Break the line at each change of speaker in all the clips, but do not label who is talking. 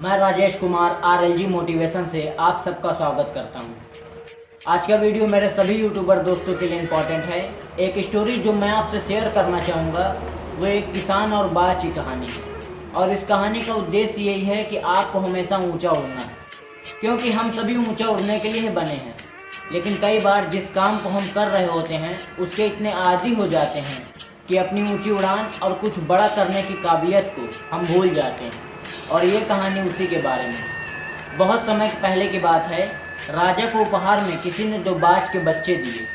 मैं Rajesh Kumar RLG motivation से आप सबका स्वागत करता हूं। आज का वीडियो मेरे सभी यूट्यूबर दोस्तों के लिए इम्पॉर्टेंट है। एक स्टोरी जो मैं आपसे शेयर करना चाहूँगा वो एक किसान और बाज की कहानी है। और इस कहानी का उद्देश्य यही है कि आपको हमेशा ऊंचा उड़ना है, क्योंकि हम सभी ऊंचा उड़ने के लिए बने हैं। लेकिन कई बार जिस काम को हम कर रहे होते हैं उसके इतने आदी हो जाते हैं कि अपनी ऊंची उड़ान और कुछ बड़ा करने की काबिलियत को हम भूल जाते हैं। और ये कहानी उसी के बारे में है। बहुत समय पहले की बात है। राजा को उपहार में किसी ने 2 बाज के बच्चे दिए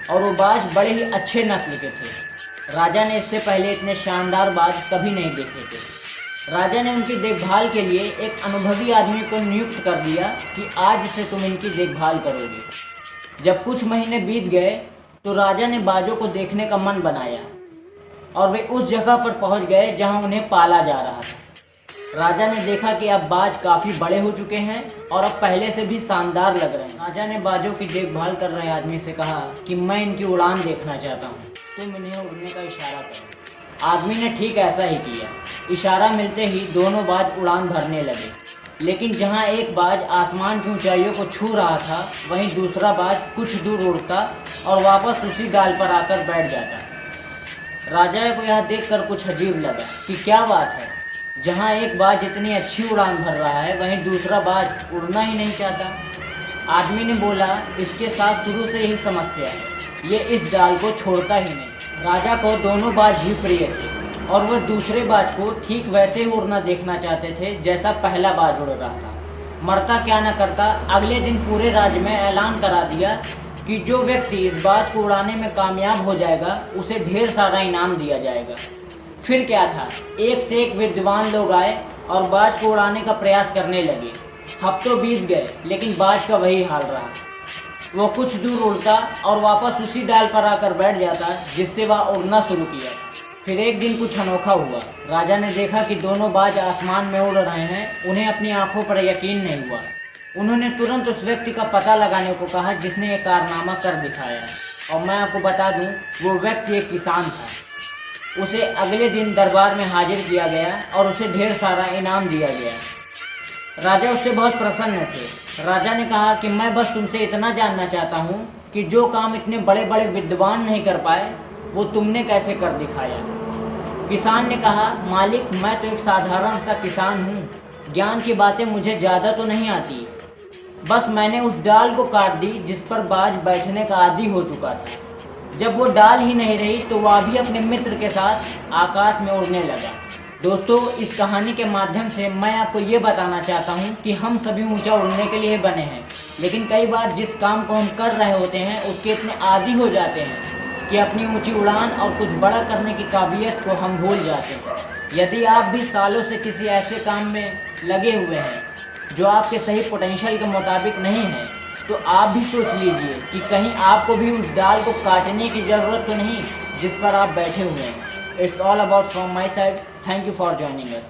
और वो बाज बड़े ही अच्छे नस्ल के थे। राजा ने इससे पहले इतने शानदार बाज कभी नहीं देखे थे। राजा ने उनकी देखभाल के लिए एक अनुभवी आदमी को नियुक्त कर दिया कि आज से तुम इनकी देखभाल करोगे। जब कुछ महीने बीत गए तो राजा ने बाजों को देखने का मन बनाया और वे उस जगह पर पहुंच गए जहां उन्हें पाला जा रहा था। राजा ने देखा कि अब बाज काफ़ी बड़े हो चुके हैं और अब पहले से भी शानदार लग रहे हैं। राजा ने बाजों की देखभाल कर रहे आदमी से कहा कि मैं इनकी उड़ान देखना चाहता हूँ, तुम इन्हें उड़ने का इशारा करो। आदमी ने ठीक ऐसा ही किया। इशारा मिलते ही दोनों बाज उड़ान भरने लगे। लेकिन जहाँ एक बाज आसमान की ऊंचाइयों को छू रहा था, वहीं दूसरा बाज कुछ दूर उड़ता और वापस उसी डाल पर आकर बैठ जाता। राजा को यह देखकर कुछ अजीब लगा कि क्या बात है, जहाँ एक बाज इतनी अच्छी उड़ान भर रहा है वहीं दूसरा बाज उड़ना ही नहीं चाहता। आदमी ने बोला, इसके साथ शुरू से यही समस्या है, ये इस डाल को छोड़ता ही नहीं। राजा को दोनों बाज ही प्रिय थे और वह दूसरे बाज को ठीक वैसे ही उड़ना देखना चाहते थे जैसा पहला बाज उड़ रहा था। मरता क्या न करता, अगले दिन पूरे राज्य में ऐलान करा दिया कि जो व्यक्ति इस बाज को उड़ाने में कामयाब हो जाएगा उसे ढेर सारा इनाम दिया जाएगा। फिर क्या था, एक से एक विद्वान लोग आए और बाज को उड़ाने का प्रयास करने लगे। हफ्तों बीत गए लेकिन बाज का वही हाल रहा। वो कुछ दूर उड़ता और वापस उसी डाल पर आकर बैठ जाता जिससे वह उड़ना शुरू किया था। फिर एक दिन कुछ अनोखा हुआ। राजा ने देखा कि दोनों बाज आसमान में उड़ रहे हैं। उन्हें अपनी आंखों पर यकीन नहीं हुआ। उन्होंने तुरंत उस व्यक्ति का पता लगाने को कहा जिसने ये कारनामा कर दिखाया है। और मैं आपको बता दूं, वो व्यक्ति एक किसान था। उसे अगले दिन दरबार में हाजिर किया गया और उसे ढेर सारा इनाम दिया गया। राजा उससे बहुत प्रसन्न थे। राजा ने कहा कि मैं बस तुमसे इतना जानना चाहता हूँ कि जो काम इतने बड़े बड़े विद्वान नहीं कर पाए वो तुमने कैसे कर दिखाया। किसान ने कहा, मालिक मैं तो एक साधारण सा किसान हूँ, ज्ञान की बातें मुझे ज़्यादा तो नहीं आती। बस मैंने उस डाल को काट दी जिस पर बाज बैठने का आदी हो चुका था। जब वो डाल ही नहीं रही तो वह भी अपने मित्र के साथ आकाश में उड़ने लगा। दोस्तों, इस कहानी के माध्यम से मैं आपको ये बताना चाहता हूँ कि हम सभी ऊंचा उड़ने के लिए बने हैं, लेकिन कई बार जिस काम को हम कर रहे होते हैं उसके इतने आदी हो जाते हैं कि अपनी ऊंची उड़ान और कुछ बड़ा करने की काबिलियत को हम भूल जाते हैं। यदि आप भी सालों से किसी ऐसे काम में लगे हुए हैं जो आपके सही पोटेंशियल के मुताबिक नहीं है, तो आप भी सोच लीजिए कि कहीं आपको भी उस डाल को काटने की ज़रूरत तो नहीं जिस पर आप बैठे हुए हैं। It's all about from my side. Thank you for joining us.